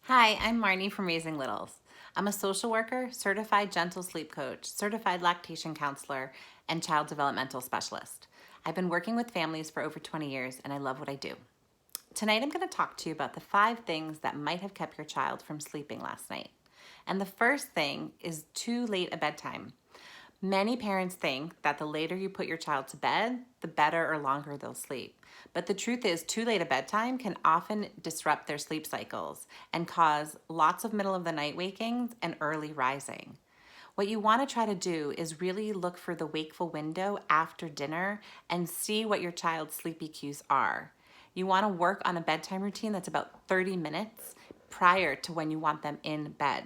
Hi, I'm Marni from Raising Littles. I'm a social worker, certified gentle sleep coach, certified lactation counselor, and child developmental specialist. I've been working with families for over 20 years and I love what I do. Tonight I'm going to talk to you about the 5 things that might have kept your child from sleeping last night. And the first thing is too late a bedtime. Many parents think that the later you put your child to bed, the better or longer they'll sleep. But the truth is, too late a bedtime can often disrupt their sleep cycles and cause lots of middle of the night wakings and early rising. What you want to try to do is really look for the wakeful window after dinner and see what your child's sleepy cues are. You want to work on a bedtime routine that's about 30 minutes prior to when you want them in bed.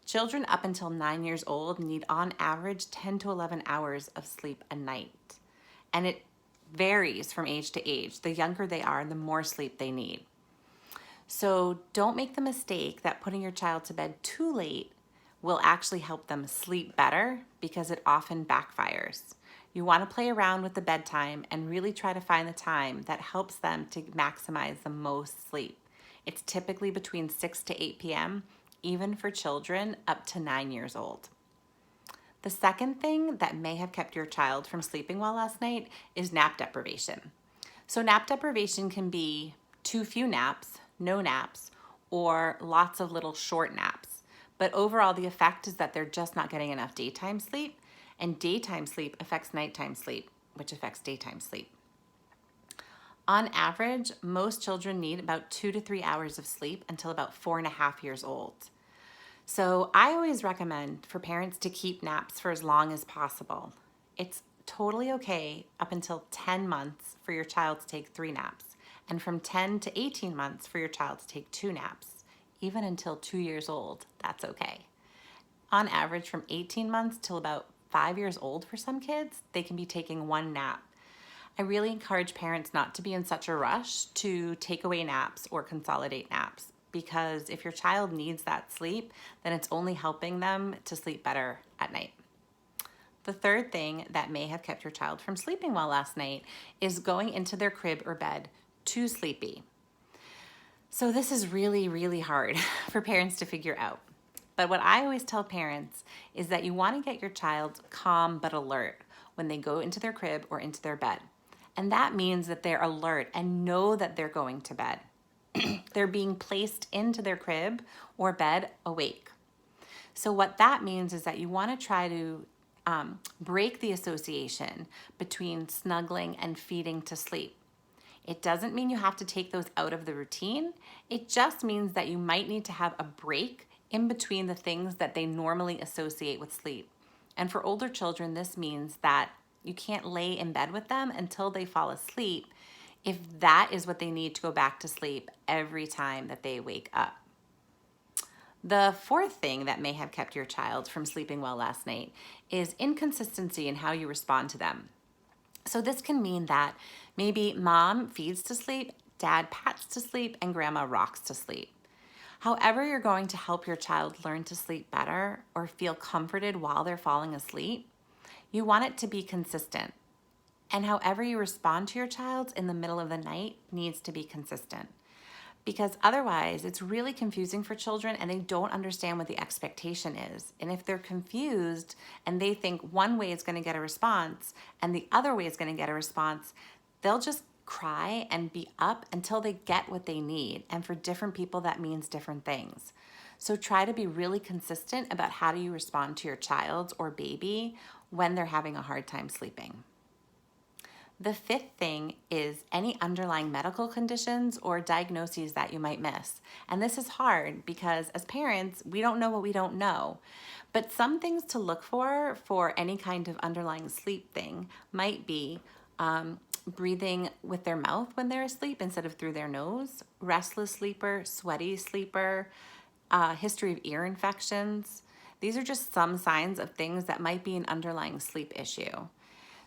Children up until 9 years old need on average 10 to 11 hours of sleep a night. And it varies from age to age. The younger they are, the more sleep they need. So don't make the mistake that putting your child to bed too late will actually help them sleep better, because it often backfires. You want to play around with the bedtime and really try to find the time that helps them to maximize the most sleep. It's typically between 6 to 8 p.m., even for children up to 9 years old. The second thing that may have kept your child from sleeping well last night is nap deprivation. So nap deprivation can be too few naps, no naps, or lots of little short naps. But overall, the effect is that they're just not getting enough daytime sleep, and daytime sleep affects nighttime sleep, which affects daytime sleep. On average, most children need about 2 to 3 hours of sleep until about 4.5 years old. So I always recommend for parents to keep naps for as long as possible. It's totally okay up until 10 months for your child to take 3 naps, and from 10 to 18 months for your child to take 2 naps. Even until 2 years old, that's okay. On average, from 18 months till about 5 years old for some kids, they can be taking 1 nap. I really encourage parents not to be in such a rush to take away naps or consolidate naps, because if your child needs that sleep, then it's only helping them to sleep better at night. The third thing that may have kept your child from sleeping well last night is going into their crib or bed too sleepy. So this is really, really hard for parents to figure out. But what I always tell parents is that you want to get your child calm but alert when they go into their crib or into their bed. And that means that they're alert and know that they're going to bed. They're being placed into their crib or bed awake. So what that means is that you want to try to break the association between snuggling and feeding to sleep. It doesn't mean you have to take those out of the routine. It just means that you might need to have a break in between the things that they normally associate with sleep. And for older children, this means that you can't lay in bed with them until they fall asleep, if that is what they need to go back to sleep every time that they wake up. The fourth thing that may have kept your child from sleeping well last night is inconsistency in how you respond to them. So this can mean that maybe mom feeds to sleep, dad pats to sleep, and grandma rocks to sleep. However you're going to help your child learn to sleep better or feel comforted while they're falling asleep, you want it to be consistent. And however you respond to your child in the middle of the night needs to be consistent. Because otherwise, it's really confusing for children and they don't understand what the expectation is. And if they're confused and they think one way is going to get a response and the other way is going to get a response, they'll just cry and be up until they get what they need. And for different people, that means different things. So try to be really consistent about how do you respond to your child or baby when they're having a hard time sleeping. The fifth thing is any underlying medical conditions or diagnoses that you might miss. And this is hard because as parents, we don't know what we don't know. But some things to look for any kind of underlying sleep thing might be breathing with their mouth when they're asleep instead of through their nose, restless sleeper, sweaty sleeper, history of ear infections. These are just some signs of things that might be an underlying sleep issue.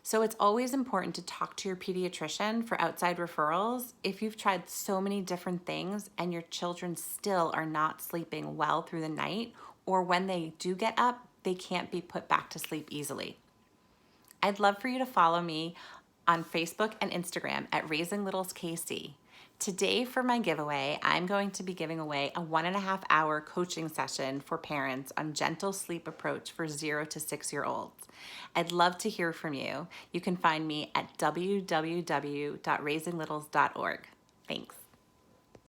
So it's always important to talk to your pediatrician for outside referrals if you've tried so many different things and your children still are not sleeping well through the night, or when they do get up, they can't be put back to sleep easily. I'd love for you to follow me on Facebook and Instagram at Raising Littles KC. Today for my giveaway, I'm going to be giving away a 1.5 hour coaching session for parents on gentle sleep approach for 0 to 6-year-olds. I'd love to hear from you. You can find me at www.raisinglittles.org. Thanks.